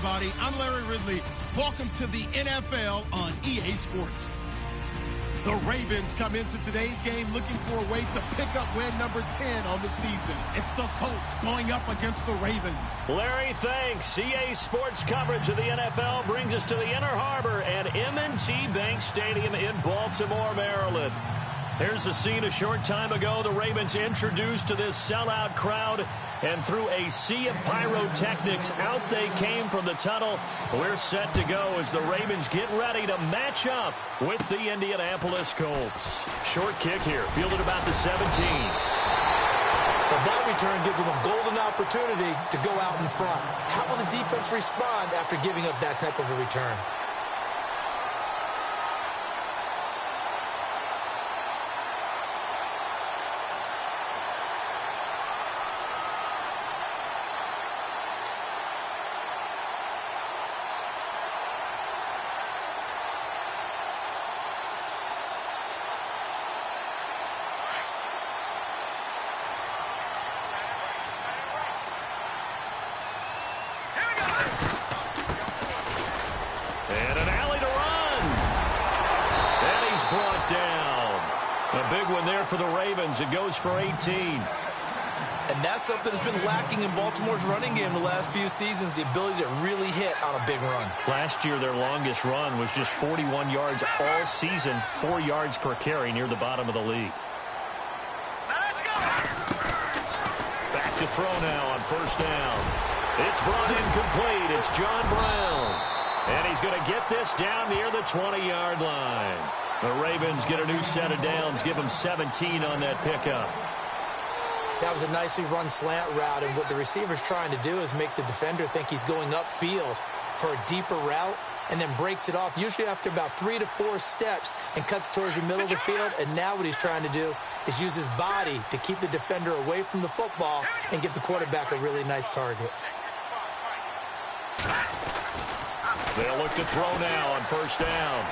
everybody. I'm Larry Ridley. Welcome to the NFL on EA Sports. The Ravens come into today's game looking for a way to pick up win number 10 on the season. It's the Colts going up against the Ravens. Larry, thanks. EA Sports coverage of the NFL brings us to the Inner Harbor at M&T Bank Stadium in Baltimore, Maryland. Here's the scene a short time ago. The Ravens introduced to this sellout crowd, and through a sea of pyrotechnics, out they came from the tunnel. We're set to go as the Ravens get ready to match up with the Indianapolis Colts. Short kick here, fielded about the 17. But that return gives them a golden opportunity to go out in front. How will the defense respond after giving up that type of a return? And an alley to run. And he's brought down. A big one there for the Ravens. It goes for 18. And that's something that's been lacking in Baltimore's running game the last few seasons, the ability to really hit on a big run. Last year, their longest run was just 41 yards all season, 4 yards per carry, near the bottom of the league. Back to throw now on first down. It's brought in complete. It's John Brown. And he's going to get this down near the 20-yard line. The Ravens get a new set of downs, give them 17 on that pickup. That was a nicely run slant route, and what the receiver's trying to do is make the defender think he's going upfield for a deeper route, and then breaks it off, usually after about 3 to 4 steps, and cuts towards the middle of the field. And now what he's trying to do is use his body to keep the defender away from the football and give the quarterback a really nice target. They'll look to throw now on first down.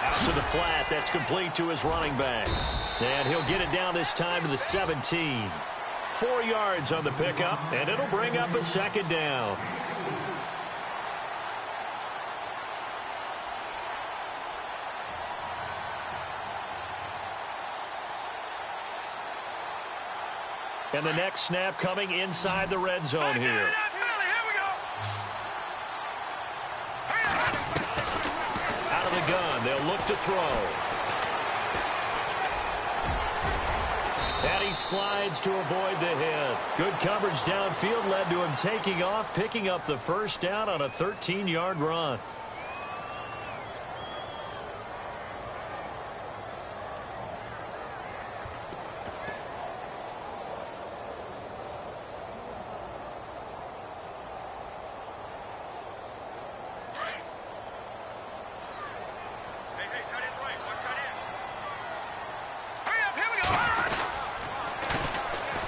Out to the flat. That's complete to his running back. And he'll get it down this time to the 17. 4 yards on the pickup, and it'll bring up a second down. And the next snap coming inside the red zone here. Out of the gun, they'll look to throw. And he slides to avoid the hit. Good coverage downfield led to him taking off, picking up the first down on a 13-yard run.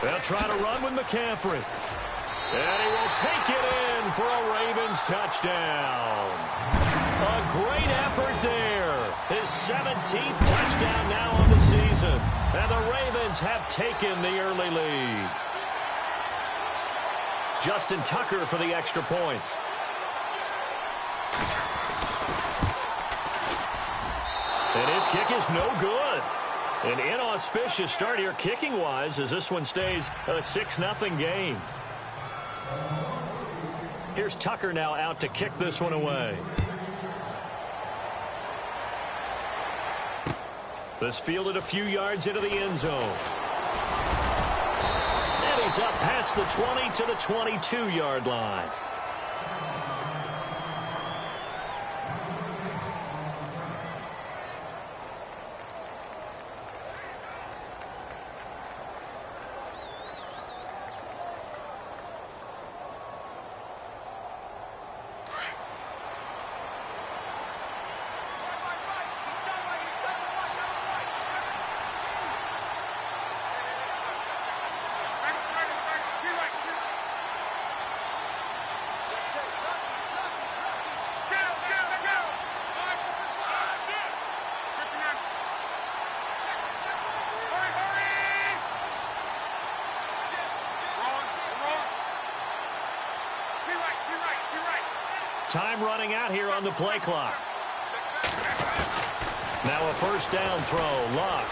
They'll try to run with McCaffrey. And he will take it in for a Ravens touchdown. A great effort there. His 17th touchdown now on the season. And the Ravens have taken the early lead. Justin Tucker for the extra point. And his kick is no good. An inauspicious start here kicking-wise as this one stays a 6-0 game. Here's Tucker now out to kick this one away. This fielded a few yards into the end zone. And he's up past the 20 to the 22-yard line. Time running out here on the play clock. Now a first down throw, locked.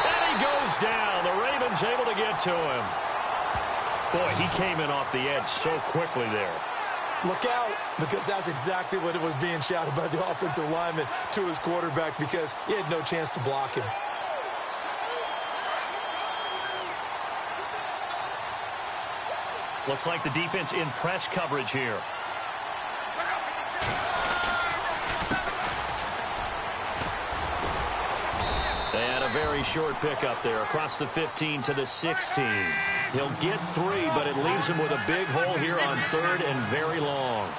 And he goes down. The Ravens able to get to him. Boy, he came in off the edge so quickly there. Look out, because that's exactly what it was being shouted by the offensive lineman to his quarterback, because he had no chance to block him. Looks like the defense in press coverage here. And a very short pickup there across the 15 to the 16. He'll get 3, but it leaves him with a big hole here on 3rd and very long.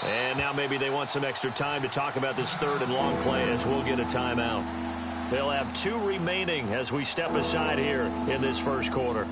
And now maybe they want some extra time to talk about this 3rd and long play as we'll get a timeout. They'll have 2 remaining as we step aside here in this first quarter.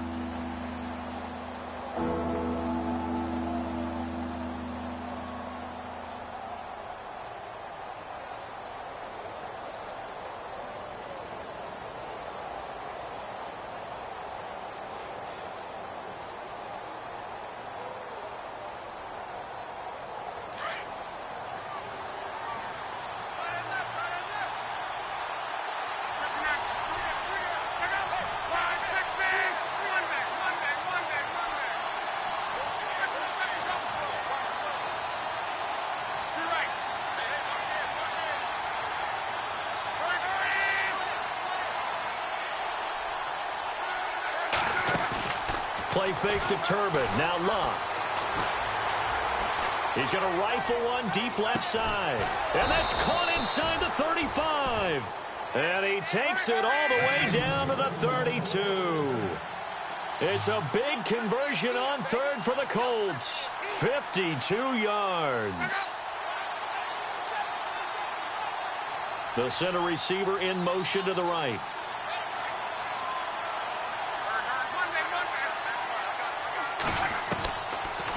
Play fake to Turbin. Now locked. He's going to rifle one deep left side. And that's caught inside the 35. And he takes it all the way down to the 32. It's a big conversion on 3rd for the Colts. 52 yards. The center receiver in motion to the right.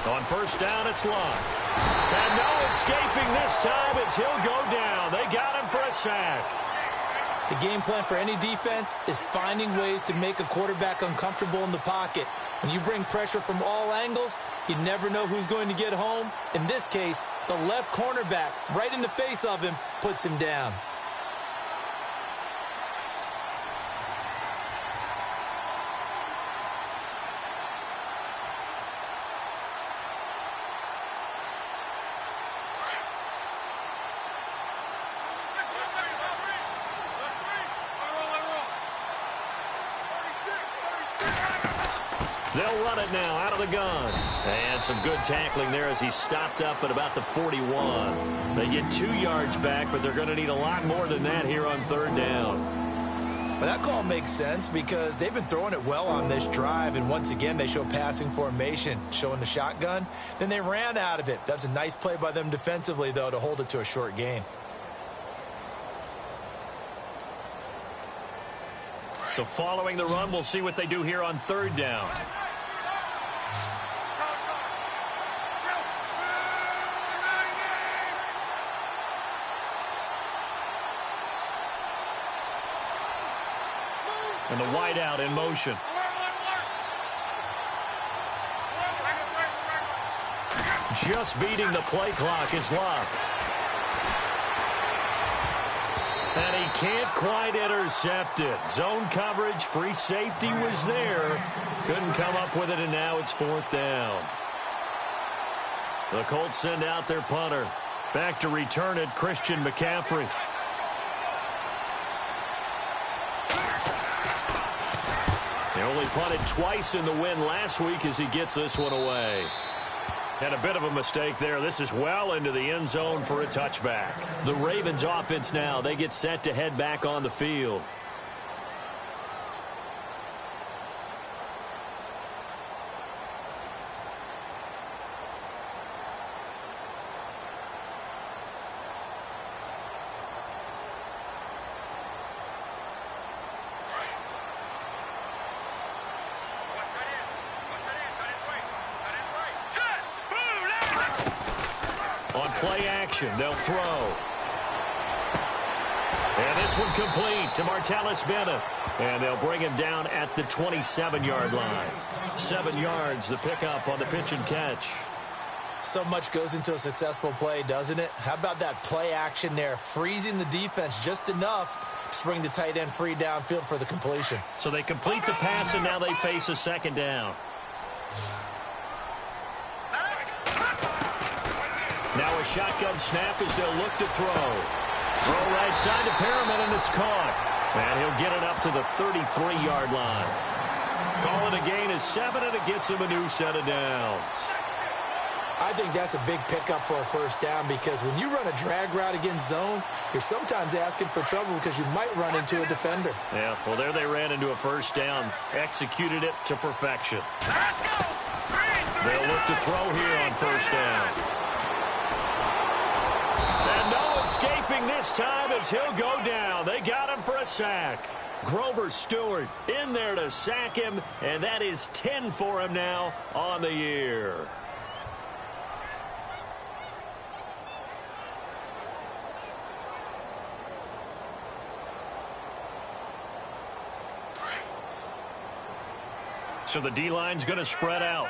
On first down, it's locked. And no escaping this time as he'll go down. They got him for a sack. The game plan for any defense is finding ways to make a quarterback uncomfortable in the pocket. When you bring pressure from all angles, you never know who's going to get home. In this case, the left cornerback, right in the face of him, puts him down. They'll run it now out of the gun. And some good tackling there as he stopped up at about the 41. They get 2 yards back, but they're going to need a lot more than that here on 3rd down. Well, that call makes sense because they've been throwing it well on this drive, and once again they show passing formation, showing the shotgun. Then they ran out of it. That's a nice play by them defensively, though, to hold it to a short gain. So following the run, we'll see what they do here on 3rd down. And the wideout in motion. Just beating the play clock is locked. And he can't quite intercept it. Zone coverage, free safety was there. Couldn't come up with it, and now it's 4th down. The Colts send out their punter. Back to return it, Christian McCaffrey. They only punted twice in the win last week as he gets this one away. And a bit of a mistake there. This is well into the end zone for a touchback. The Ravens offense now, they get set to head back on the field. play action. They'll throw. And this one complete to Martellus Bennett. And they'll bring him down at the 27-yard line. 7 yards, the pickup on the pitch and catch. So much goes into a successful play, doesn't it? How about that play action there? Freezing the defense just enough to bring the tight end free downfield for the completion. So they complete the pass, and now they face a second down. Now a shotgun snap as they'll look to throw. Throw right side to Perriman, and it's caught. And he'll get it up to the 33-yard line. Call it a gain of 7, and it gets him a new set of downs. I think that's a big pickup for a first down because when you run a drag route against zone, you're sometimes asking for trouble because you might run into a defender. Yeah, well, there they ran into a first down. Executed it to perfection. They'll look to throw here on first down. And no escaping this time as he'll go down. They got him for a sack. Grover Stewart in there to sack him, and that is 10 for him now on the year. So the D-line's going to spread out.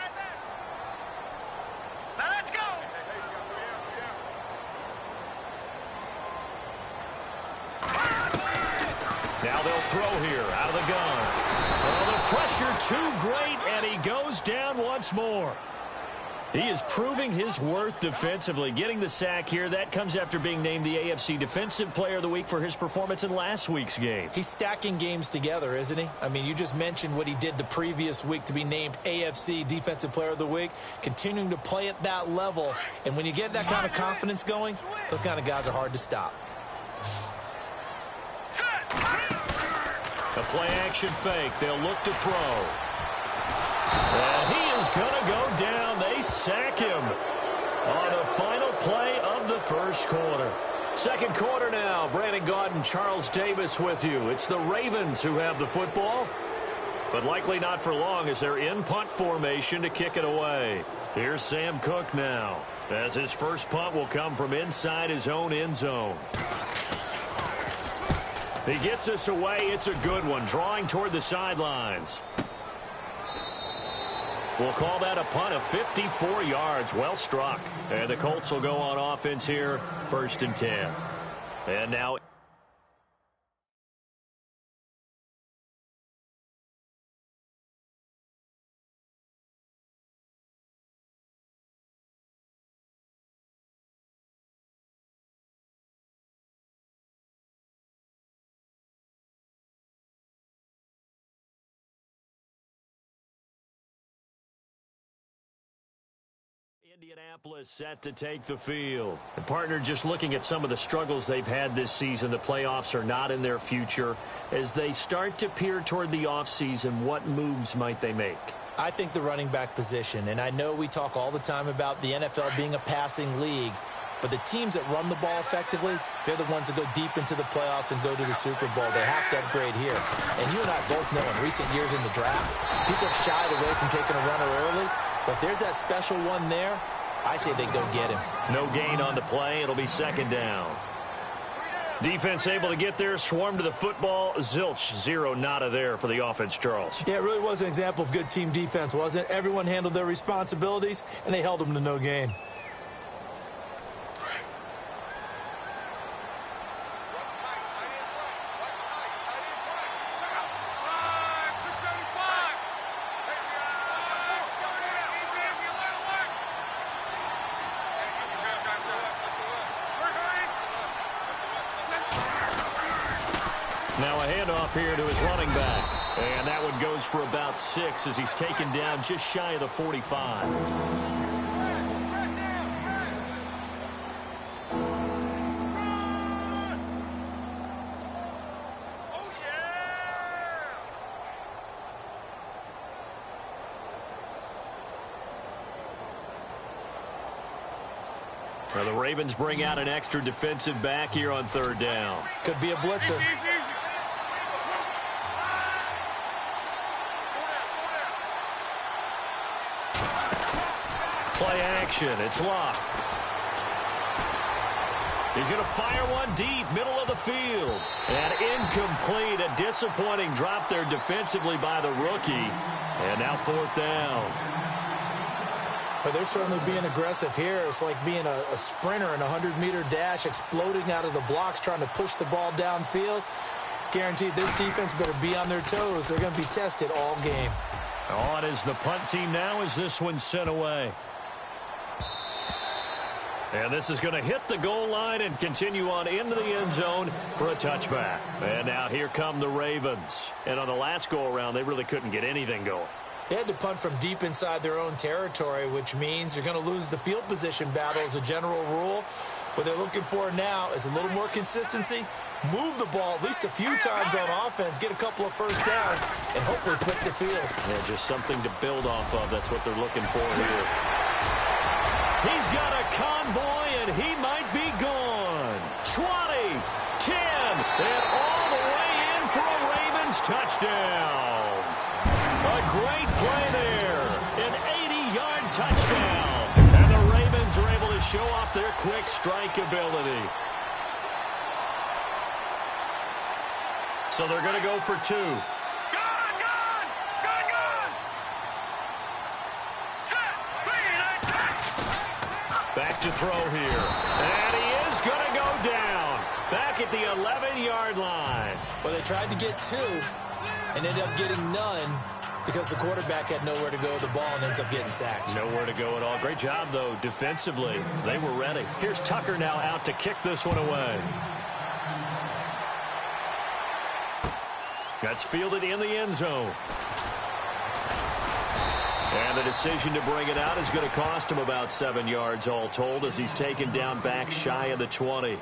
Now let's go. Now they'll throw here out of the gun. Oh, the pressure too great, and he goes down once more. He is proving his worth defensively. Getting the sack here, that comes after being named the AFC Defensive Player of the Week for his performance in last week's game. He's stacking games together, isn't he? I mean, you just mentioned what he did the previous week to be named AFC Defensive Player of the Week, continuing to play at that level. And when you get that kind of confidence going, those kind of guys are hard to stop. A play-action fake. They'll look to throw. And he is going to go down. They sack him on the final play of the first quarter. Second quarter now. Brandon Gaudin, Charles Davis with you. It's the Ravens who have the football, but likely not for long as they're in punt formation to kick it away. Here's Sam Cook now, as his first punt will come from inside his own end zone. He gets us away. It's a good one, drawing toward the sidelines. We'll call that a punt of 54 yards. Well struck. And the Colts will go on offense here, 1st and 10. And now Indianapolis set to take the field. And partner, just looking at some of the struggles they've had this season, the playoffs are not in their future. As they start to peer toward the offseason, what moves might they make? I think the running back position, and I know we talk all the time about the NFL being a passing league, but the teams that run the ball effectively, they're the ones that go deep into the playoffs and go to the Super Bowl. They have to upgrade here. And you and I both know in recent years in the draft, people have shied away from taking a runner early. But there's that special one there. I say they go get him. No gain on the play. It'll be second down. Defense able to get there, swarm to the football. Zilch, 0 nada there for the offense, Charles. Yeah, it really was an example of good team defense, wasn't it? Everyone handled their responsibilities, and they held them to no gain. Now a handoff here to his running back. And that one goes for about 6 as he's taken down just shy of the 45. Now the Ravens bring out an extra defensive back here on 3rd down. Could be a blitzer. Play action. It's locked. He's going to fire one deep, middle of the field. And incomplete, a disappointing drop there defensively by the rookie. And now 4th down. But they're certainly being aggressive here. It's like being a sprinter in a 100-meter dash, exploding out of the blocks, trying to push the ball downfield. Guaranteed this defense better be on their toes. They're going to be tested all game. On is the punt team now as this one's sent away. And this is going to hit the goal line and continue on into the end zone for a touchback. And now here come the Ravens. And on the last go-around, they really couldn't get anything going. They had to punt from deep inside their own territory, which means you're going to lose the field position battle as a general rule. What they're looking for now is a little more consistency, move the ball at least a few times on offense, get a couple of first downs, and hopefully flip the field. Yeah, just something to build off of. That's what they're looking for here. He's got a convoy, and he might be gone. 20, 10, and all the way in for a Ravens touchdown. A great play there. An 80-yard touchdown. And the Ravens are able to show off their quick strike ability. So they're going to go for 2. Back to throw here. And he is going to go down. Back at the 11-yard line. Well, they tried to get 2 and ended up getting none because the quarterback had nowhere to go with the ball and ends up getting sacked. Nowhere to go at all. Great job, though, defensively. They were ready. Here's Tucker now out to kick this one away. That's fielded in the end zone. And the decision to bring it out is going to cost him about 7 yards all told as he's taken down back shy of the 20.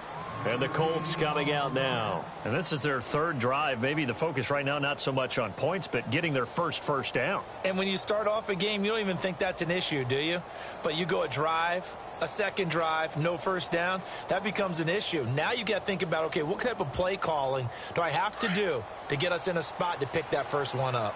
And the Colts coming out now. And this is their 3rd drive. Maybe the focus right now not so much on points, but getting their first down. And when you start off a game, you don't even think that's an issue, do you? But you go a drive, a second drive, no first down, that becomes an issue. Now you got to think about, okay, what type of play calling do I have to do to get us in a spot to pick that first one up?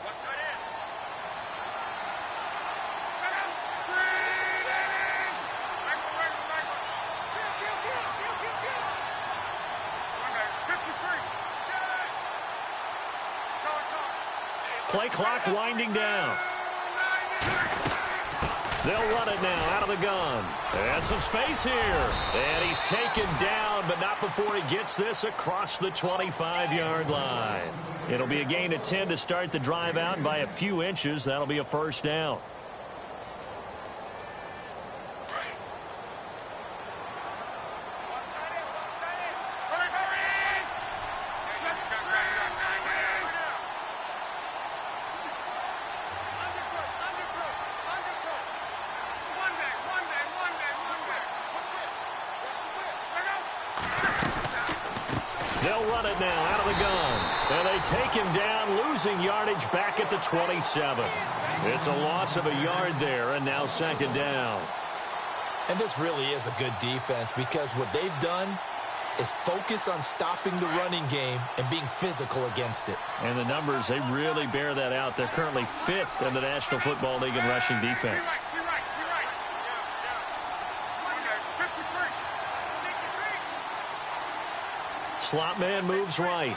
Play clock winding down. They'll run it now out of the gun. And some space here. And he's taken down, but not before he gets this across the 25-yard line. It'll be a gain of 10 to start the drive out, and by a few inches, that'll be a first down. They'll run it now out of the gun. And they take him down, losing yardage back at the 27. It's a loss of a yard there, and now 2nd down. And this really is a good defense because what they've done is focus on stopping the running game and being physical against it. And the numbers, they really bear that out. They're currently 5th in the National Football League in rushing defense. Slot man moves right.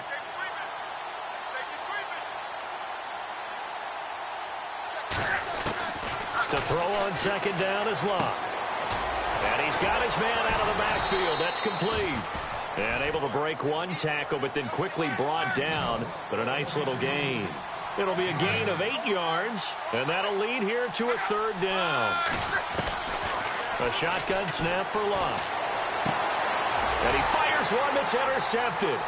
To throw on 2nd down is Locke. And he's got his man out of the backfield. That's complete. And able to break one tackle, but then quickly brought down. But a nice little gain. It'll be a gain of 8 yards. And that'll lead here to a 3rd down. A shotgun snap for Locke. And he fires one that's intercepted.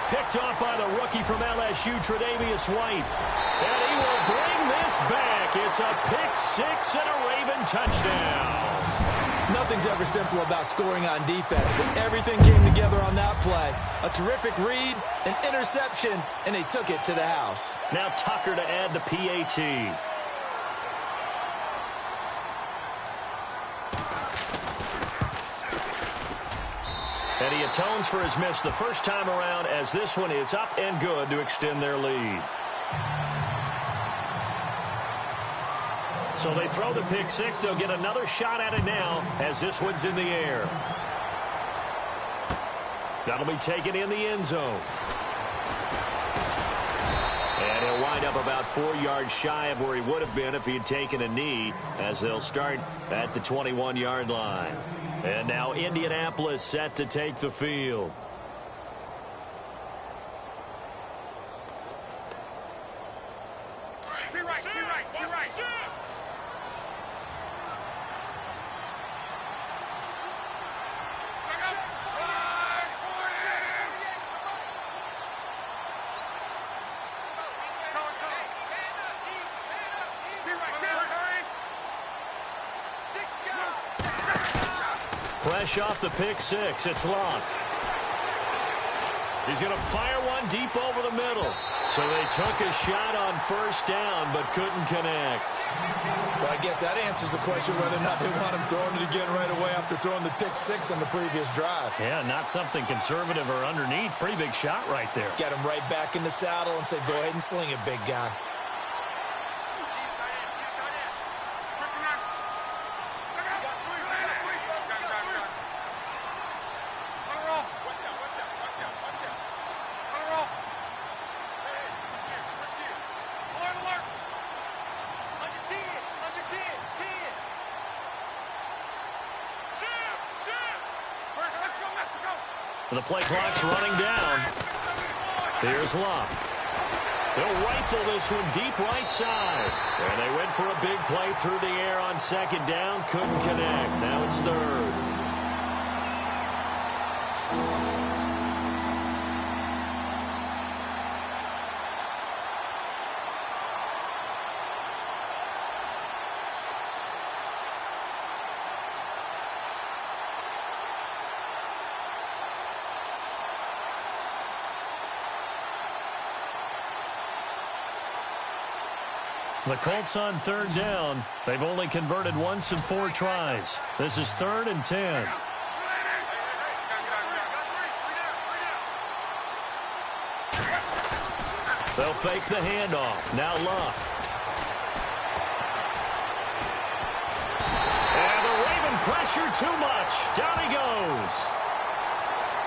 Picked off by the rookie from LSU, Tre'Davious White. And he will bring this back. It's a pick 6 and a Raven touchdown. Nothing's ever simple about scoring on defense, but everything came together on that play. A terrific read, an interception, and they took it to the house. Now Tucker to add the PAT. And he atones for his miss the first time around as this one is up and good to extend their lead. So they throw the pick 6. They'll get another shot at it now as this one's in the air. That'll be taken in the end zone. And he'll wind up about 4 yards shy of where he would have been if he had taken a knee, as they'll start at the 21-yard line. And now Indianapolis set to take the field. Fresh off the pick six, it's Locke. He's going to fire one deep over the middle. So they took a shot on first down, but couldn't connect. Well, I guess that answers the question whether or not they want him throwing it again right away after throwing the pick six on the previous drive. Yeah, not something conservative or underneath. Pretty big shot right there. Get him right back in the saddle and say, go ahead and sling it, big guy. The play clock's running down. Here's Locke. They'll rifle this one deep right side. And they went for a big play through the air on second down. Couldn't connect. Now it's third. The Colts on third down. They've only converted once in 4 tries. This is 3rd and 10. They'll fake the handoff. Now Locke. And the Raven pressure too much. Down he goes.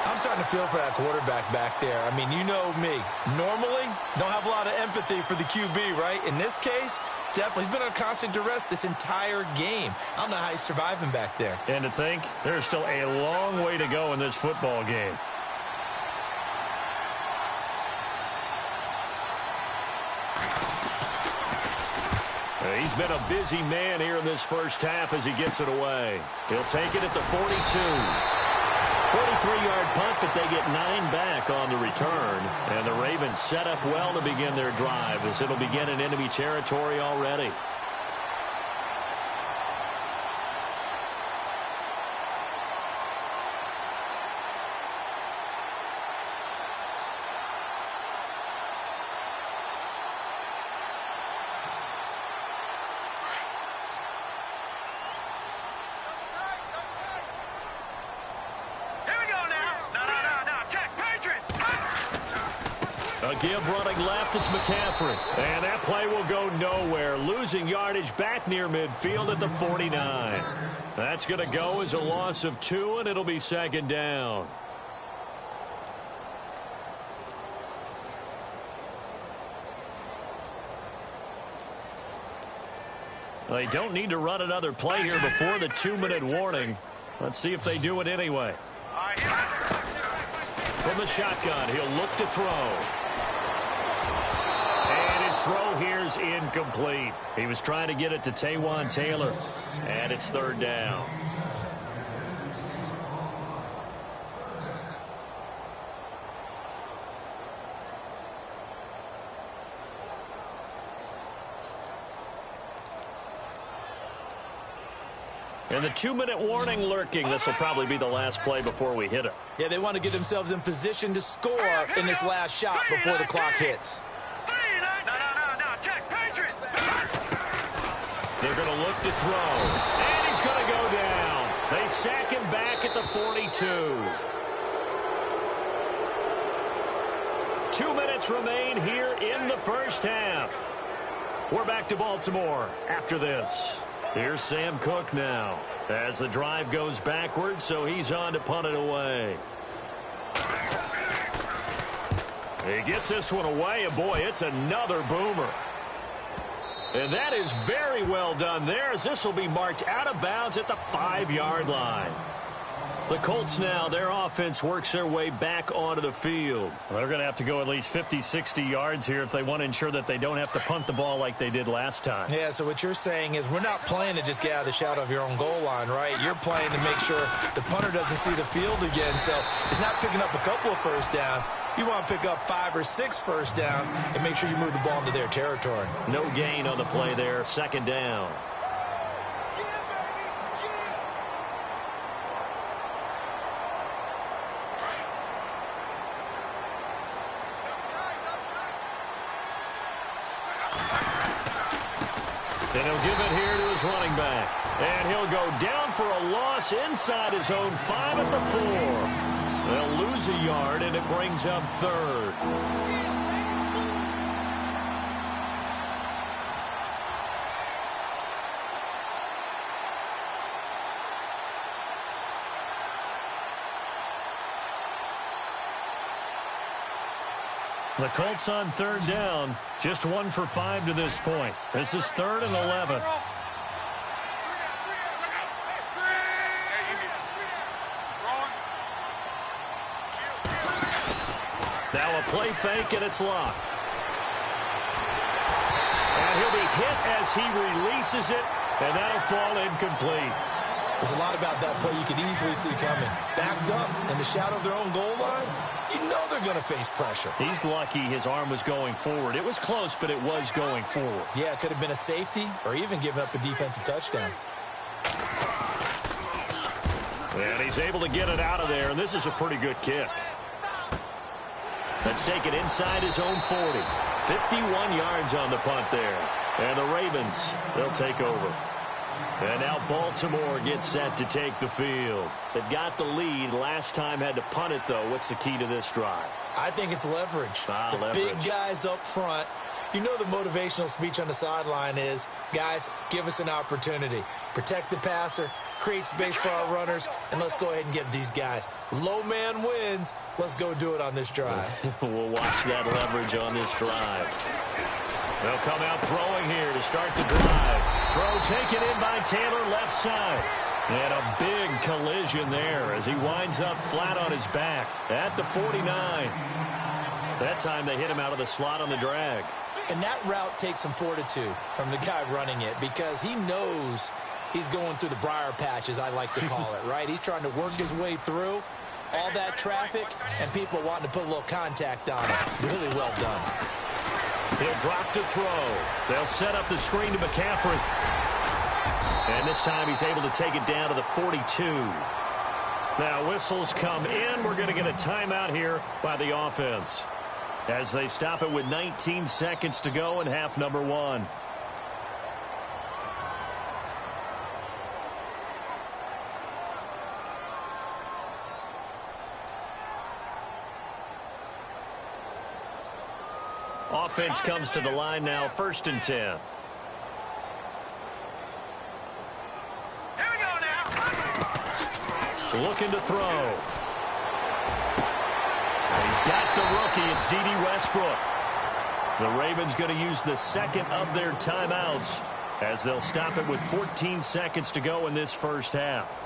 I'm starting to feel for that quarterback back there. I mean, you know me. Normally, don't have a lot of empathy for the QB, right? In this case, definitely. He's been under constant duress this entire game. I don't know how he's surviving back there. And to think, there's still a long way to go in this football game. He's been a busy man here in this first half as he gets it away. He'll take it at the 42. 43-yard punt, but they get 9 back on the return. And the Ravens set up well to begin their drive as it'll begin in enemy territory already. A give running left, it's McCaffrey. And that play will go nowhere. Losing yardage back near midfield at the 49. That's going to go as a loss of 2, and it'll be second down. They don't need to run another play here before the 2-minute warning. Let's see if they do it anyway. From the shotgun, he'll look to throw. Throw here's incomplete. He was trying to get it to Taywan Taylor. And it's third down. And the 2-minute warning lurking. This will probably be the last play before we hit it. Yeah, they want to get themselves in position to score in this last shot before the clock hits. They're going to look to throw. And he's going to go down. They sack him back at the 42. 2 minutes remain here in the first half. We're back to Baltimore after this. Here's Sam Cook now as the drive goes backwards, so he's on to punt it away. He gets this one away, and boy, it's another boomer. And that is very well done there, as this will be marked out of bounds at the 5-yard line. The Colts now, their offense works their way back onto the field. They're going to have to go at least 50, 60 yards here if they want to ensure that they don't have to punt the ball like they did last time. Yeah, so what you're saying is we're not playing to just get out of the shadow of your own goal line, right? You're playing to make sure the punter doesn't see the field again. So it's not picking up a couple of first downs. You want to pick up 5 or 6 first downs and make sure you move the ball into their territory. No gain on the play there, second down. And he'll give it here to his running back. And he'll go down for a loss inside his own 5 at the 4. They'll lose a yard, and it brings up third. The Colts on third down, just 1 for 5 to this point. This is 3rd and 11. Now a play fake, and it's locked. And he'll be hit as he releases it, and that'll fall incomplete. There's a lot about that play you could easily see coming. Backed up in the shadow of their own goal line, you know they're going to face pressure. He's lucky his arm was going forward. It was close, but it was going forward. Yeah, it could have been a safety or even given up a defensive touchdown. And he's able to get it out of there, and this is a pretty good kick. Let's take it inside his own 40. 51 yards on the punt there. And the Ravens, they'll take over. And now Baltimore gets set to take the field. They've got the lead. Last time had to punt it, though. What's the key to this drive? I think it's leverage. Leverage. Big guys up front. You know the motivational speech on the sideline is, guys, give us an opportunity. Protect the passer, create space for our runners, and let's go ahead and get these guys. Low man wins. Let's go do it on this drive. We'll watch that leverage on this drive. They'll come out throwing here to start the drive. Throw taken in by Taylor, left side. And a big collision there as he winds up flat on his back at the 49. That time they hit him out of the slot on the drag. And that route takes some fortitude from the guy running it because he knows he's going through the briar patch, as I like to call it, right? He's trying to work his way through all that traffic and people wanting to put a little contact on it. Really well done. He'll drop to throw. They'll set up the screen to McCaffrey. And this time he's able to take it down to the 42. Now whistles come in. We're going to get a timeout here by the offense as they stop it with 19 seconds to go in half number 1. Offense comes to the line now, 1st and 10. Here we go now. Looking to throw. He's got the rookie. It's D.D. Westbrook. The Ravens going to use the second of their timeouts as they'll stop it with 14 seconds to go in this first half.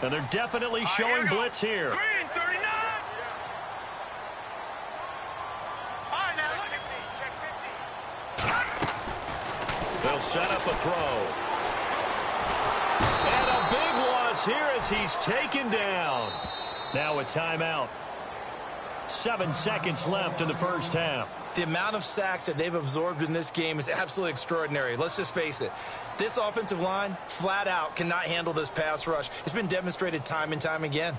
And they're definitely showing blitz here. Green, 39. All right, now look at me. Check 50. They'll set up a throw. And a big loss here as he's taken down. Now a timeout. 7 seconds left in the first half. The amount of sacks that they've absorbed in this game is absolutely extraordinary. Let's just face it. This offensive line, flat out, cannot handle this pass rush. It's been demonstrated time and time again.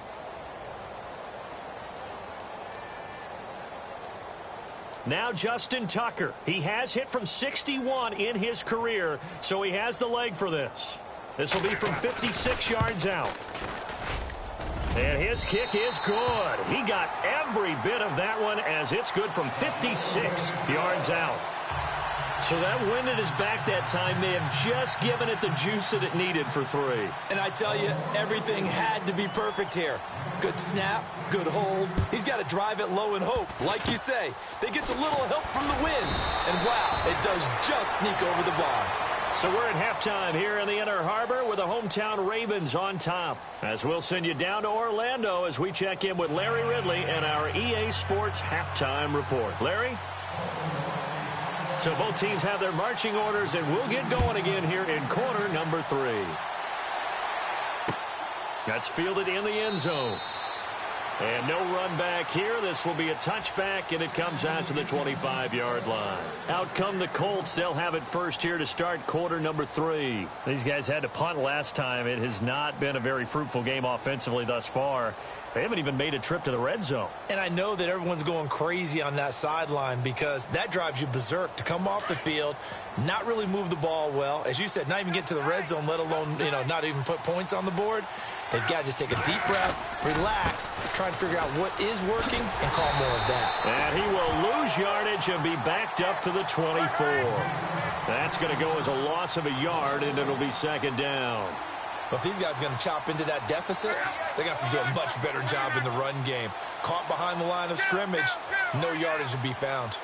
Now Justin Tucker. He has hit from 61 in his career, so he has the leg for this. This will be from 56 yards out. And his kick is good. He got every bit of that one as it's good from 56 yards out. So that wind at his back that time may have just given it the juice that it needed for 3. And I tell you, everything had to be perfect here. Good snap, good hold. He's got to drive it low and hope. Like you say, they get a little help from the wind. And wow, it does just sneak over the bar. So we're at halftime here in the Inner Harbor with the hometown Ravens on top. As we'll send you down to Orlando as we check in with Larry Ridley and our EA Sports halftime report. Larry? So both teams have their marching orders, and we'll get going again here in quarter number 3. That's fielded in the end zone. And no run back here. This will be a touchback, and it comes out to the 25-yard line. Out come the Colts. They'll have it first here to start quarter number 3. These guys had to punt last time. It has not been a very fruitful game offensively thus far. They haven't even made a trip to the red zone. And I know that everyone's going crazy on that sideline because that drives you berserk to come off the field, not really move the ball well. As you said, not even get to the red zone, let alone, not even put points on the board. They've got to just take a deep breath, relax, try and figure out what is working, and call more of that. And he will lose yardage and be backed up to the 24. That's going to go as a loss of a yard, and it'll be second down. But if these guys are going to chop into that deficit, they got to do a much better job in the run game. Caught behind the line of scrimmage, no yardage to be found.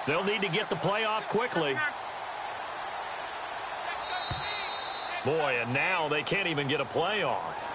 They'll need to get the play off quickly. Boy, and now they can't even get a play off.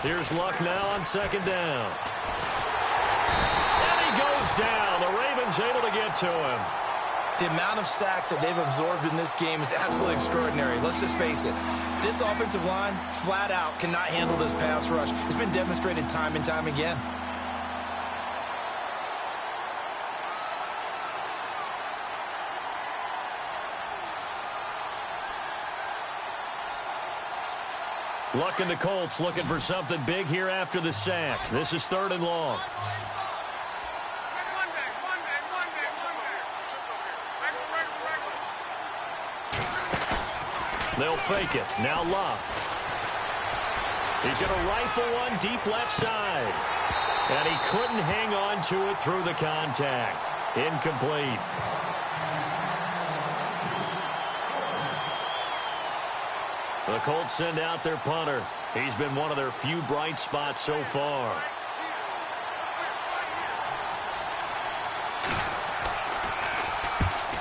Here's Luck now on second down. And he goes down. The Ravens able to get to him. The amount of sacks that they've absorbed in this game is absolutely extraordinary. Let's just face it. This offensive line, flat out, cannot handle this pass rush. It's been demonstrated time and time again. Luck and the Colts looking for something big here after the sack. This is 3rd and long. They'll fake it. Now Luck. He's going to rifle one deep left side. And he couldn't hang on to it through the contact. Incomplete. The Colts send out their punter. He's been one of their few bright spots so far.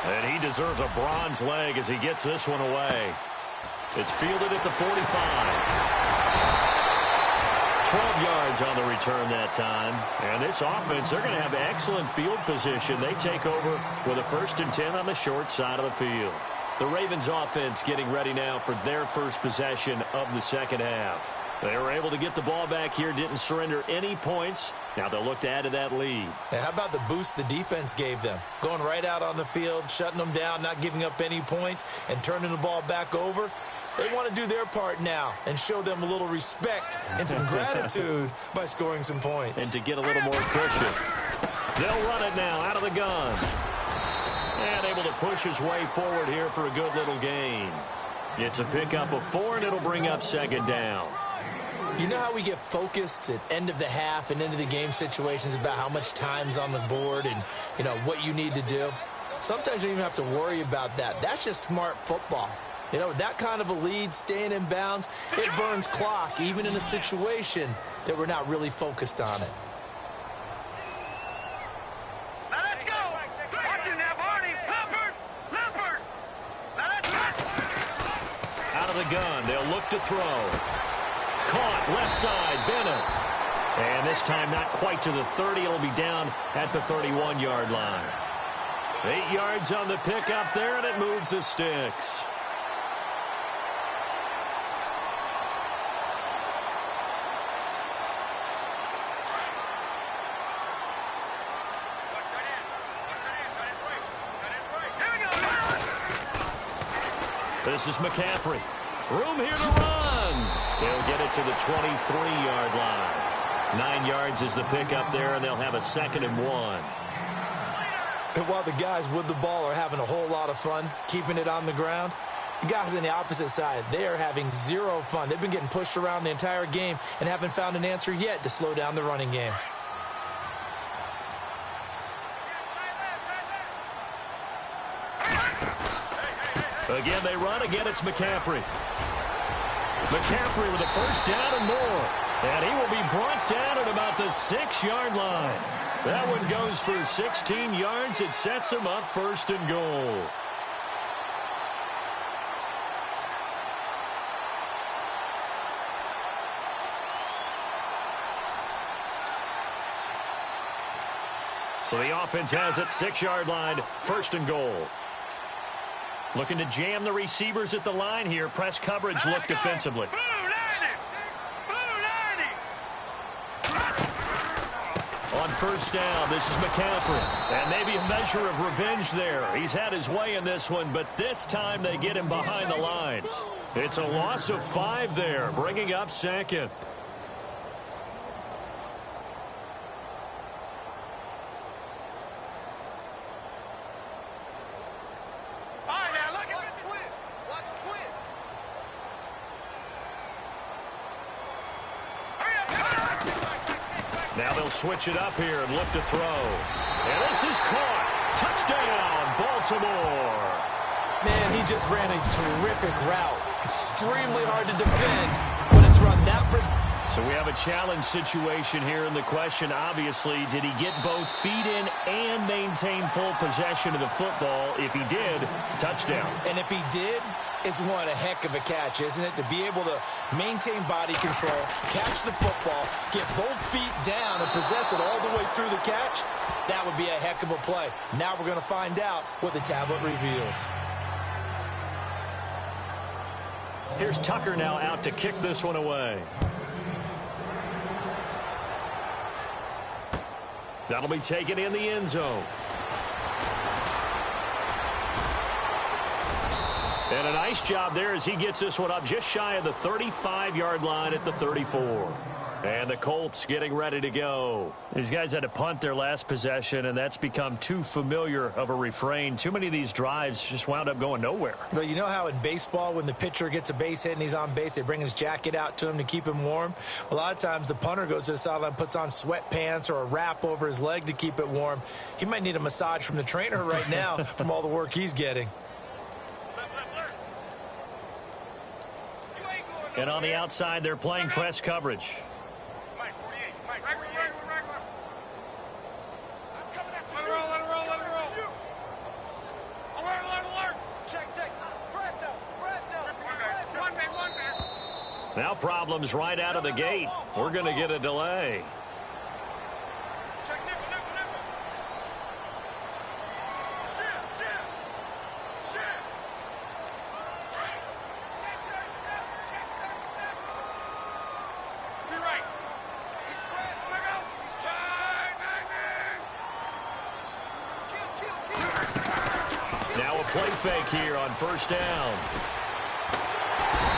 And he deserves a bronze leg as he gets this one away. It's fielded at the 45. 12 yards on the return that time. And this offense, they're going to have excellent field position. They take over with a 1st and 10 on the short side of the field. The Ravens offense getting ready now for their first possession of the second half. They were able to get the ball back here, didn't surrender any points. Now they'll look to add to that lead. Hey, how about the boost the defense gave them? Going right out on the field, shutting them down, not giving up any points, and turning the ball back over. They want to do their part now and show them a little respect and some gratitude by scoring some points. And to get a little more cushion. They'll run it now out of the gun. And able to push his way forward here for a good little gain. It's a pickup of 4, and it'll bring up second down. You know how we get focused at end of the half and end of the game situations about how much time's on the board and, what you need to do? sometimes you don't even have to worry about that. That's just smart football. You know, that kind of a lead, staying in bounds, it burns clock, even in a situation that we're not really focused on it. Now let's go. Watch him now, Barney. Leopard. Now let's go. Out of the gun, they'll look to throw. Caught, left side, Bennett. And this time not quite to the 30. It'll be down at the 31-yard line. 8 yards on the pickup there, and it moves the sticks. This is McCaffrey. Room here to run. They'll get it to the 23-yard line. 9 yards is the pickup there, and they'll have a 2nd and 1. And while the guys with the ball are having a whole lot of fun keeping it on the ground, the guys on the opposite side, they are having zero fun. They've been getting pushed around the entire game and haven't found an answer yet to slow down the running game. Again, they run. Again, it's McCaffrey. McCaffrey with a first down and more. And he will be brought down at about the 6-yard line. That one goes for 16 yards. It sets him up 1st and goal. So the offense has it, 6-yard line, 1st and goal. Looking to jam the receivers at the line here. Press coverage look defensively. On first down, this is McCaffrey. And maybe a measure of revenge there. He's had his way in this one, but this time they get him behind the line. It's a loss of 5 there, bringing up 2nd. Now they'll switch it up here and look to throw. And this is caught. Touchdown, Baltimore. Man, he just ran a terrific route. Extremely hard to defend when it's run that precise. So we have a challenge situation here, and the question, obviously, did he get both feet in and maintain full possession of the football? If he did, touchdown. And if he did, it's one a heck of a catch, isn't it? To be able to maintain body control, catch the football, get both feet down and possess it all the way through the catch, that would be a heck of a play. Now we're going to find out what the tablet reveals. Here's Tucker now out to kick this one away. That'll be taken in the end zone. And a nice job there as he gets this one up just shy of the 35-yard line at the 34. And the Colts getting ready to go. These guys had to punt their last possession, and that's become too familiar of a refrain. Too many of these drives just wound up going nowhere. Well, you know how in baseball when the pitcher gets a base hit and he's on base, they bring his jacket out to him to keep him warm? A lot of times the punter goes to the sideline, puts on sweatpants or a wrap over his leg to keep it warm. He might need a massage from the trainer right now from all the work he's getting. And on the outside, they're playing press coverage. Now problems right out of the gate. We're going to get a delay. Now a play fake here on first down.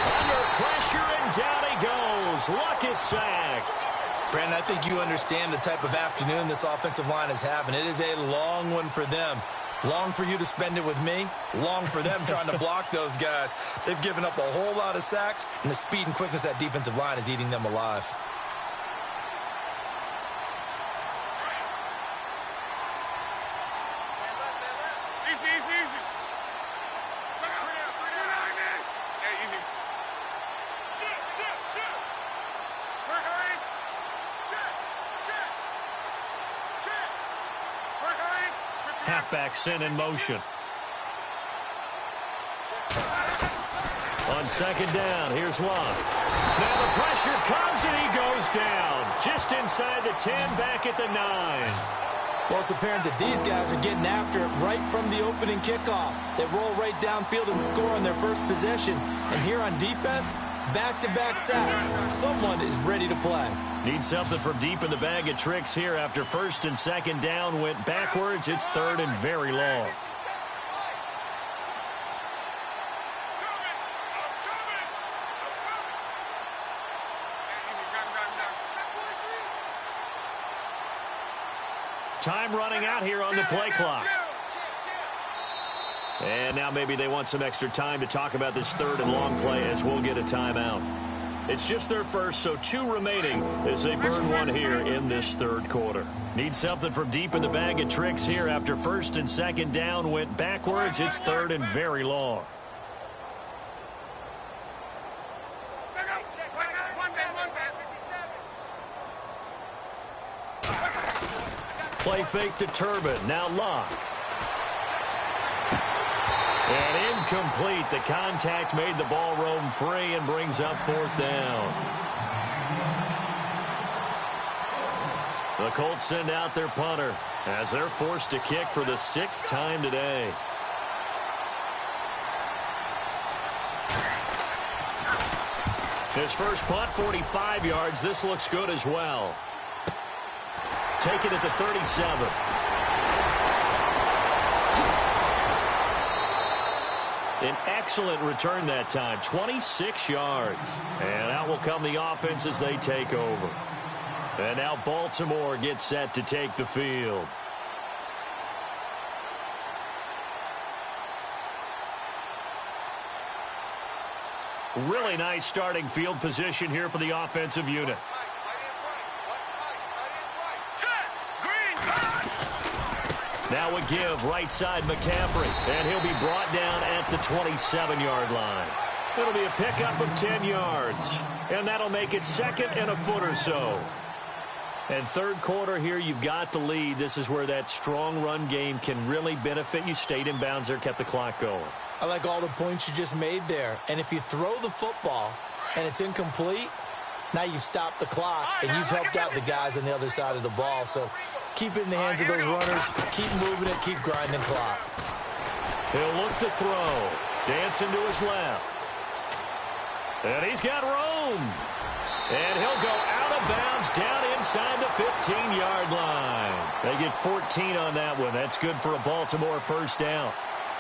Under pressure, and down he goes. Luck is sacked. Brandon, I think you understand the type of afternoon this offensive line is having. It is a long one for them. Long for you to spend it with me. Long for them trying to block those guys. They've given up a whole lot of sacks, and the speed and quickness of that defensive line is eating them alive. Halfback sent in motion. On second down, here's Love. Now the pressure comes and he goes down. Just inside the 10, back at the 9. Well, it's apparent that these guys are getting after it right from the opening kickoff. They roll right downfield and score on their first possession. And here on defense, back-to-back sacks. Someone is ready to play. Need something from deep in the bag of tricks here after first and second down went backwards. It's third and very long. Time running out here on the play clock. And now maybe they want some extra time to talk about this third and long play as we'll get a timeout. It's just their first, so 2 remaining as they burn one here in this third quarter. Need something from deep in the bag of tricks here after first and second down went backwards. It's third and very long. Play fake to Turbin. Now Locke. And incomplete. The contact made the ball roam free and brings up fourth down. The Colts send out their punter as they're forced to kick for the 6th time today. His first punt, 45 yards. This looks good as well. Take it at the 37. An excellent return that time, 26 yards. And out will come the offense as they take over. And now Baltimore gets set to take the field. Really nice starting field position here for the offensive unit. Now a give, right side McCaffrey, and he'll be brought down at the 27-yard line. It'll be a pickup of 10 yards, and that'll make it second and a foot or so. And third quarter here, you've got the lead. This is where that strong run game can really benefit you. Stayed in bounds there, kept the clock going. I like all the points you just made there. And if you throw the football and it's incomplete, now you stop the clock, and you've helped out the guys on the other side of the ball. So keep it in the hands of those runners. Keep moving it. Keep grinding clock. He'll look to throw. Dancing to his left. And he's got room. And he'll go out of bounds down inside the 15-yard line. They get 14 on that one. That's good for a Baltimore first down.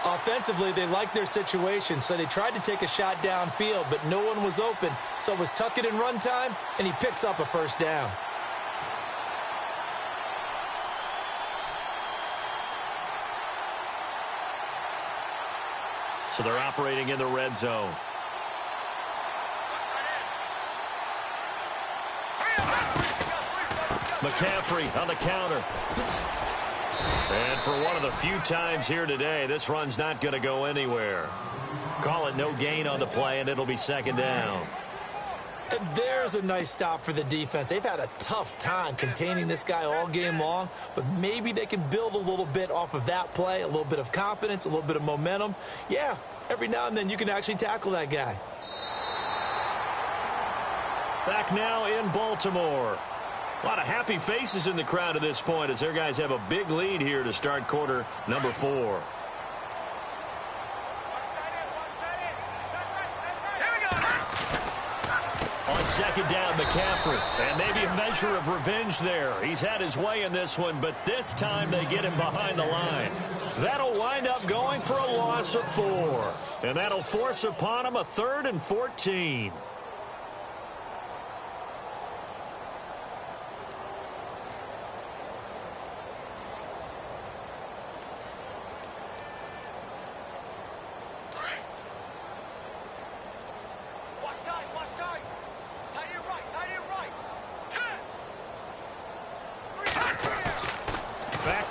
Offensively, they liked their situation, so they tried to take a shot downfield, but no one was open. So it was tuck it in run time, and he picks up a first down. So they're operating in the red zone. McCaffrey on the counter. And for one of the few times here today, this run's not going to go anywhere. Call it no gain on the play, and it'll be second down. And there's a nice stop for the defense. They've had a tough time containing this guy all game long, but maybe they can build a little bit off of that play, a little bit of confidence, a little bit of momentum. Yeah, every now and then you can actually tackle that guy. Back now in Baltimore. A lot of happy faces in the crowd at this point as their guys have a big lead here to start quarter number 4. On second down, McCaffrey. And maybe a measure of revenge there. He's had his way in this one, but this time they get him behind the line. That'll wind up going for a loss of 4. And that'll force upon him a 3rd and 14.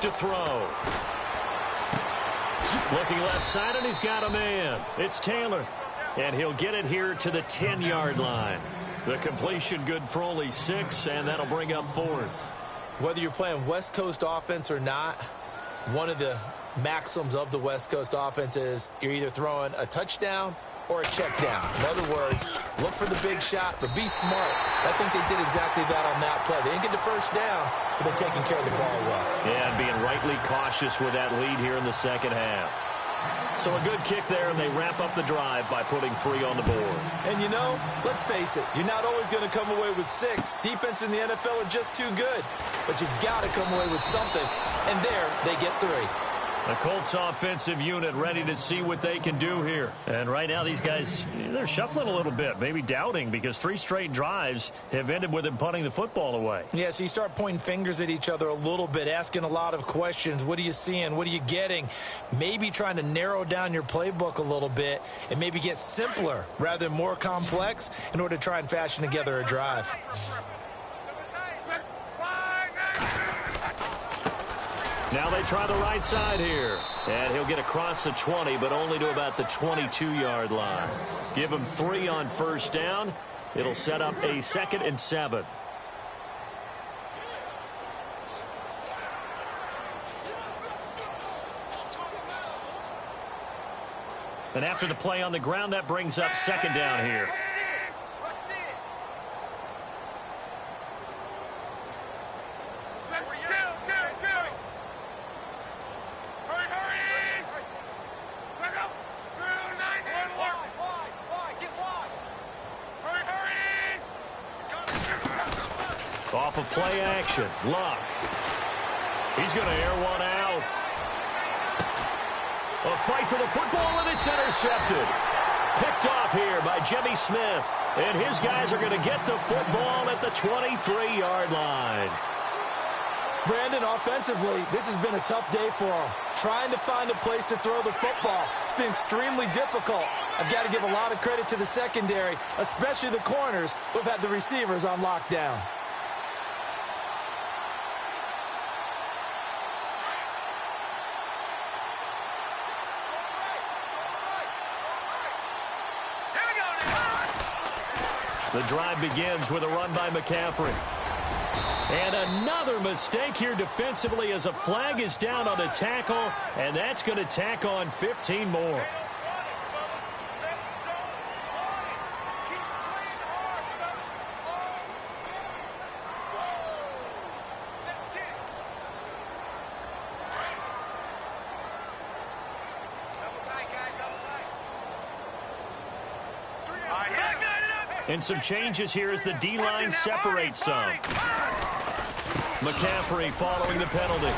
To throw. Looking left side, and he's got a man. It's Taylor. And he'll get it here to the 10-yard line. The completion good for only 6, and that'll bring up 4th. Whether you're playing West Coast offense or not, one of the maxims of the West Coast offense is you're either throwing a touchdown or a check down. In other words, look for the big shot, but be smart. I think they did exactly that on that play. They didn't get the first down, but they're taking care of the ball well. Yeah, and being rightly cautious with that lead here in the second half. So a good kick there, and they wrap up the drive by putting 3 on the board. And, you know, let's face it, you're not always going to come away with 6. Defense in the NFL are just too good. But you've got to come away with something. And there, they get 3. The Colts offensive unit ready to see what they can do here. And right now, these guys, they're shuffling a little bit, maybe doubting, because 3 straight drives have ended with them punting the football away. Yeah, so you start pointing fingers at each other a little bit, asking a lot of questions. What are you seeing? What are you getting? Maybe trying to narrow down your playbook a little bit and maybe get simpler rather than more complex in order to try and fashion together a drive. Now they try the right side here. And he'll get across the 20, but only to about the 22-yard line. Give him 3 on first down. It'll set up a 2nd and 7. And after the play on the ground, that brings up 2nd down here. Off of play action. Luck. He's going to air one out. A fight for the football, and it's intercepted. Picked off here by Jimmy Smith. And his guys are going to get the football at the 23-yard line. Brandon, offensively, this has been a tough day for him. Trying to find a place to throw the football. It's been extremely difficult. I've got to give a lot of credit to the secondary, especially the corners who've had the receivers on lockdown. The drive begins with a run by McCaffrey. And another mistake here defensively as a flag is down on the tackle, and that's going to tack on 15 more. And some changes here as the D-line separates some. McCaffrey following the penalty.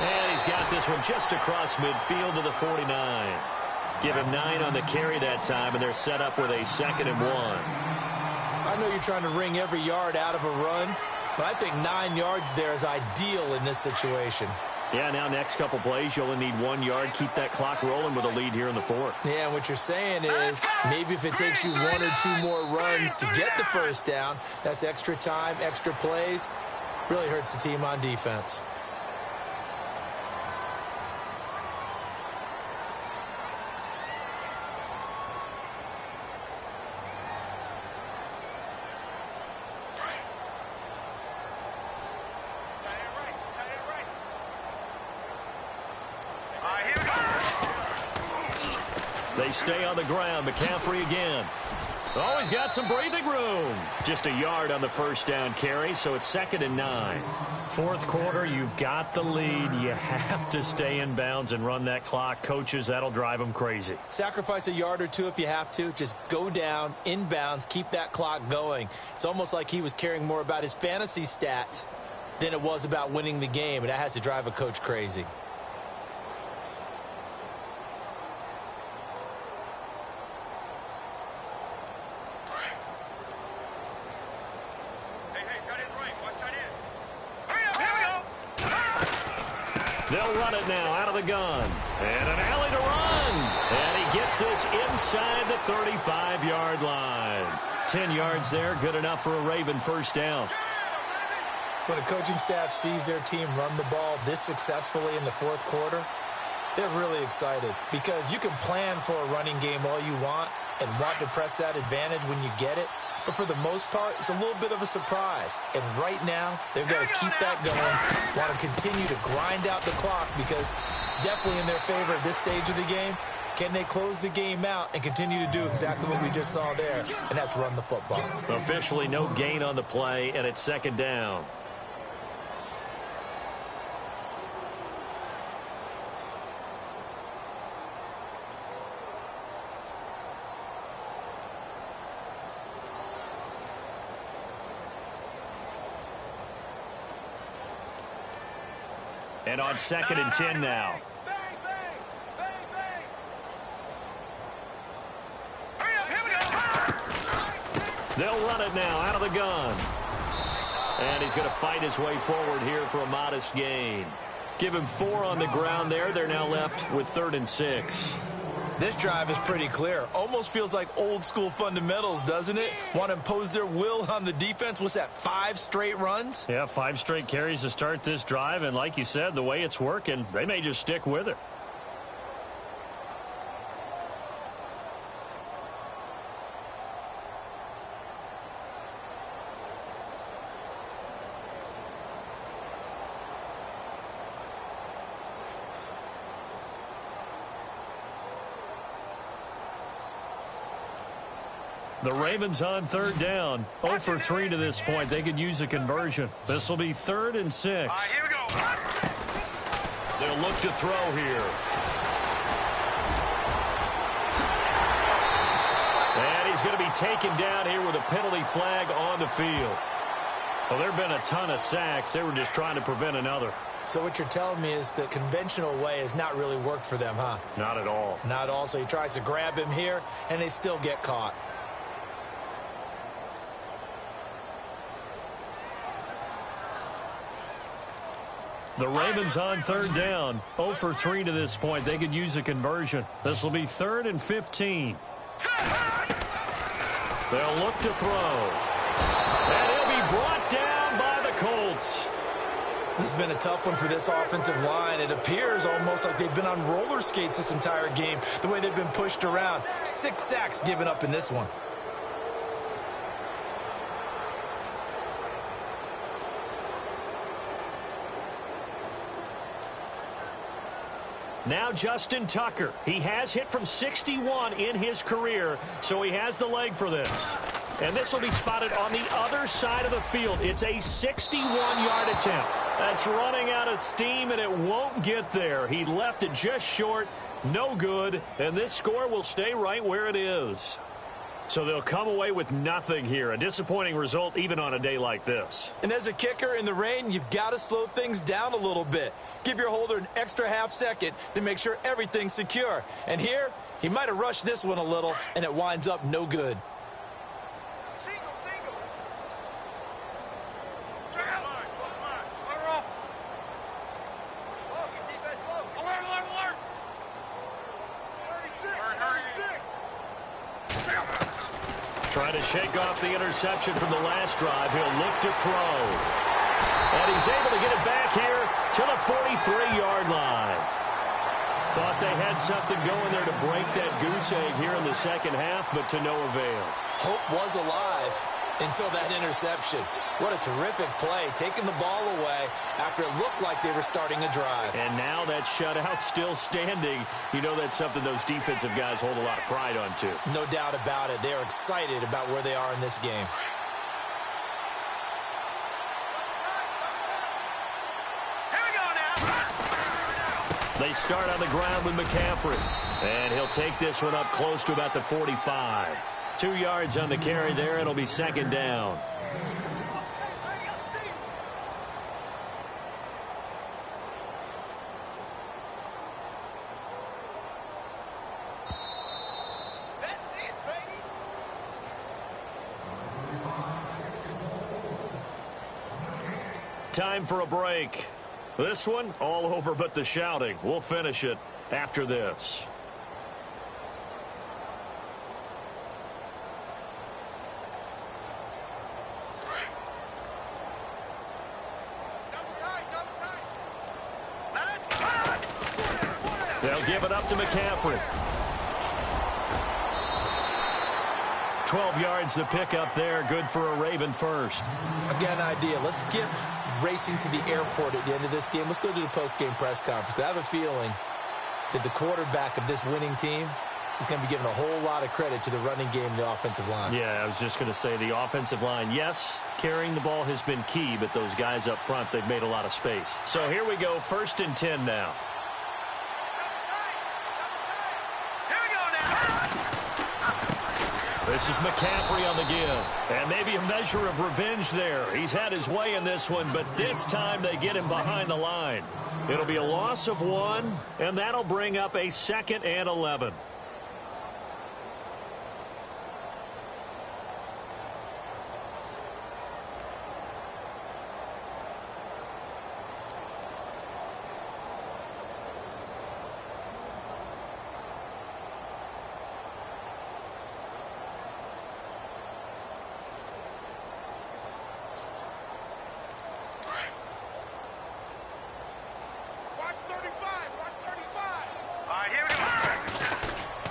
And he's got this one just across midfield to the 49. Give him 9 on the carry that time, and they're set up with a 2nd and 1. I know you're trying to wring every yard out of a run, but I think 9 yards there is ideal in this situation. Yeah, now next couple plays, you only need 1 yard. Keep that clock rolling with a lead here in the 4th. Yeah, what you're saying is maybe if it takes you 1 or 2 more runs to get the first down, that's extra time, extra plays. Really hurts the team on defense. They stay on the ground. McCaffrey again. Oh, he's got some breathing room. Just a yard on the first down carry, so it's 2nd and 9. 4th quarter, you've got the lead. You have to stay in bounds and run that clock. Coaches, that'll drive them crazy. Sacrifice a yard or 2 if you have to. Just go down, in bounds, keep that clock going. It's almost like he was caring more about his fantasy stats than it was about winning the game, and that has to drive a coach crazy. They'll run it now out of the gun. And an alley to run. And he gets this inside the 35-yard line. 10 yards there, good enough for a Raven first down. When a coaching staff sees their team run the ball this successfully in the 4th quarter, they're really excited because you can plan for a running game all you want and want to press that advantage when you get it. but for the most part, it's a little bit of a surprise. And right now, they've got to keep that going, want to continue to grind out the clock because it's definitely in their favor at this stage of the game. Can they close the game out and continue to do exactly what we just saw there, and that's run the football? Officially no gain on the play, and it's second down. And on 2nd and 10 now. They'll run it now out of the gun. And he's going to fight his way forward here for a modest gain. Give him 4 on the ground there. They're now left with 3rd and 6. This drive is pretty clear. Almost feels like old school fundamentals, doesn't it? Want to impose their will on the defense. What's that, 5 straight runs? Yeah, 5 straight carries to start this drive. And like you said, the way it's working, they may just stick with it. The Ravens on 3rd down. 0 for 3 to this point. They could use a conversion. This will be 3rd and 6. Here we go. They'll look to throw here. And he's going to be taken down here with a penalty flag on the field. Well, there have been a ton of sacks. They were just trying to prevent another. So what you're telling me is the conventional way has not really worked for them, huh? Not at all. Not at all. So he tries to grab him here, and they still get caught. The Ravens on 3rd down. 0 for 3 to this point. They could use a conversion. This will be 3rd and 15. They'll look to throw. And he'll be brought down by the Colts. This has been a tough one for this offensive line. It appears almost like they've been on roller skates this entire game, the way they've been pushed around. 6 sacks given up in this one. Now Justin Tucker. He has hit from 61 in his career, so he has the leg for this. And this will be spotted on the other side of the field. It's a 61-yard attempt. That's running out of steam, and it won't get there. He left it just short. No good, and this score will stay right where it is. So they'll come away with nothing here. A disappointing result even on a day like this. And as a kicker in the rain, you've got to slow things down a little bit. Give your holder an extra half second to make sure everything's secure. And here, he might have rushed this one a little, and it winds up no good. Single. Alert. 36. Trying to shake off the interception from the last drive. He'll look to throw. And he's able to get it back here to the 43-yard line. Thought they had something going there to break that goose egg here in the second half, but to no avail. Hope was alive until that interception. What a terrific play, taking the ball away after it looked like they were starting a drive. And now that shutout still standing. You know that's something those defensive guys hold a lot of pride on, too. No doubt about it. They're excited about where they are in this game. Here we go now. They start on the ground with McCaffrey. And he'll take this one up close to about the 45. 2 yards on the carry there. It'll be second down. Time for a break. This one, all over but the shouting. We'll finish it after this. They'll give it up to McCaffrey. 12 yards to pick up there. Good for a Raven first. I've got an idea. Let's skip racing to the airport at the end of this game. Let's go to the post-game press conference. I have a feeling that the quarterback of this winning team is going to be given a whole lot of credit to the running game and the offensive line. Yeah, I was just going to say the offensive line, yes, carrying the ball has been key, but those guys up front, they've made a lot of space. So here we go, 1st and 10 now. This is McCaffrey on the give. And maybe a measure of revenge there. He's had his way in this one, but this time they get him behind the line. It'll be a loss of 1, and that'll bring up a 2nd and 11.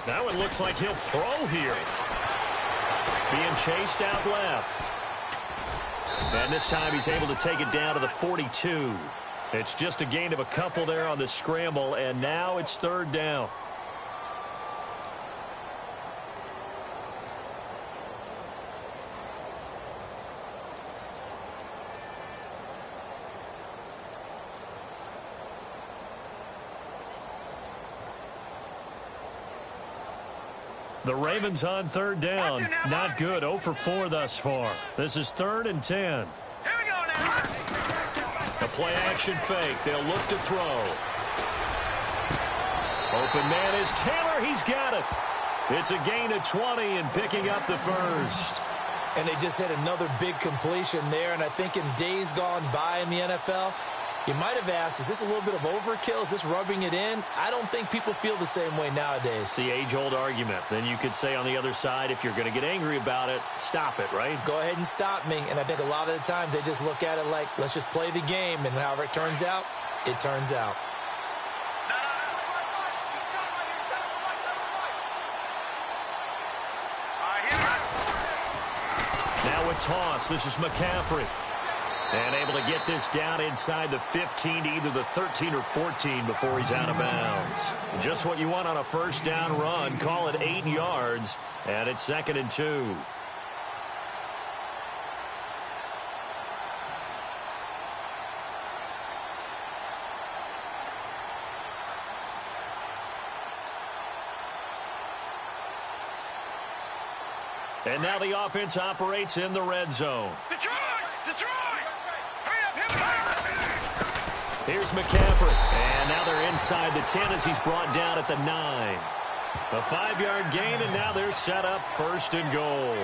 That one looks like he'll throw here. Being chased out left. And this time he's able to take it down to the 42. It's just a gain of a couple there on the scramble, and now it's 3rd down. The Ravens on 3rd down. Not good. 0 for 4 thus far. This is 3rd and 10. Here we go now. A play action fake. They'll look to throw. Open man is Taylor. He's got it. It's a gain of 20 and picking up the 1st. And they just had another big completion there. And I think in days gone by in the NFL, you might have asked, is this a little bit of overkill? Is this rubbing it in? I don't think people feel the same way nowadays. It's the age-old argument. Then you could say on the other side, if you're going to get angry about it, stop it, right? Go ahead and stop me. And I think a lot of the times they just look at it like, let's just play the game. And however it turns out, it turns out. Now with toss, this is McCaffrey. And able to get this down inside the 15 to either the 13 or 14 before he's out of bounds. Just what you want on a 1st down run. Call it 8 yards, and it's 2nd and 2. And now the offense operates in the red zone. Detroit! Hurry up! Here's McCaffrey. And now they're inside the 10 as he's brought down at the 9. A 5-yard gain, and now they're set up 1st and goal.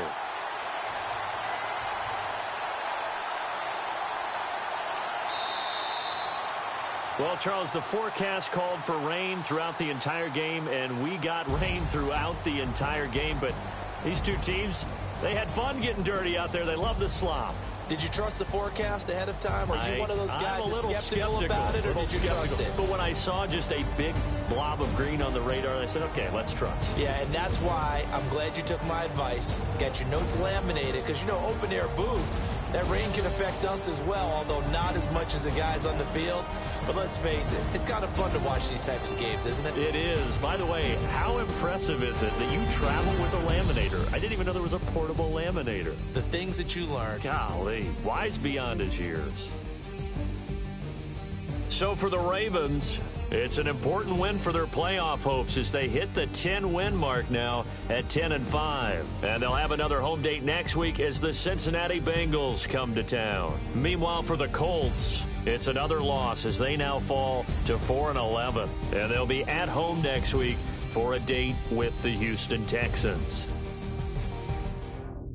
Well, Charles, the forecast called for rain throughout the entire game, and we got rain throughout the entire game. But these two teams, they had fun getting dirty out there. They love the slop. Did you trust the forecast ahead of time? Are you one of those guys that's skeptical about it, or did you trust it? But when I saw just a big blob of green on the radar, I said, okay, let's trust. Yeah, and that's why I'm glad you took my advice. Get your notes laminated, because, you know, open-air booth, that rain can affect us as well, although not as much as the guys on the field. But let's face it, it's kind of fun to watch these types of games, isn't it? It is. By the way, how impressive is it that you travel with a laminator? I didn't even know there was a portable laminator. The things that you learn. Golly, wise beyond his years. So for the Ravens, it's an important win for their playoff hopes as they hit the 10-win mark now at 10-5. And they'll have another home date next week as the Cincinnati Bengals come to town. Meanwhile, for the Colts, it's another loss as they now fall to 4-11. And they'll be at home next week for a date with the Houston Texans.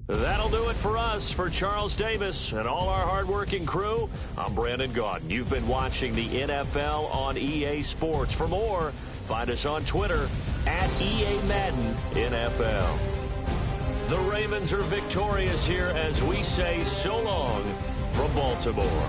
That'll do it for us. For Charles Davis and all our hardworking crew, I'm Brandon Gaudin. You've been watching the NFL on EA Sports. For more, find us on Twitter at EA Madden NFL. The Ravens are victorious here as we say so long from Baltimore.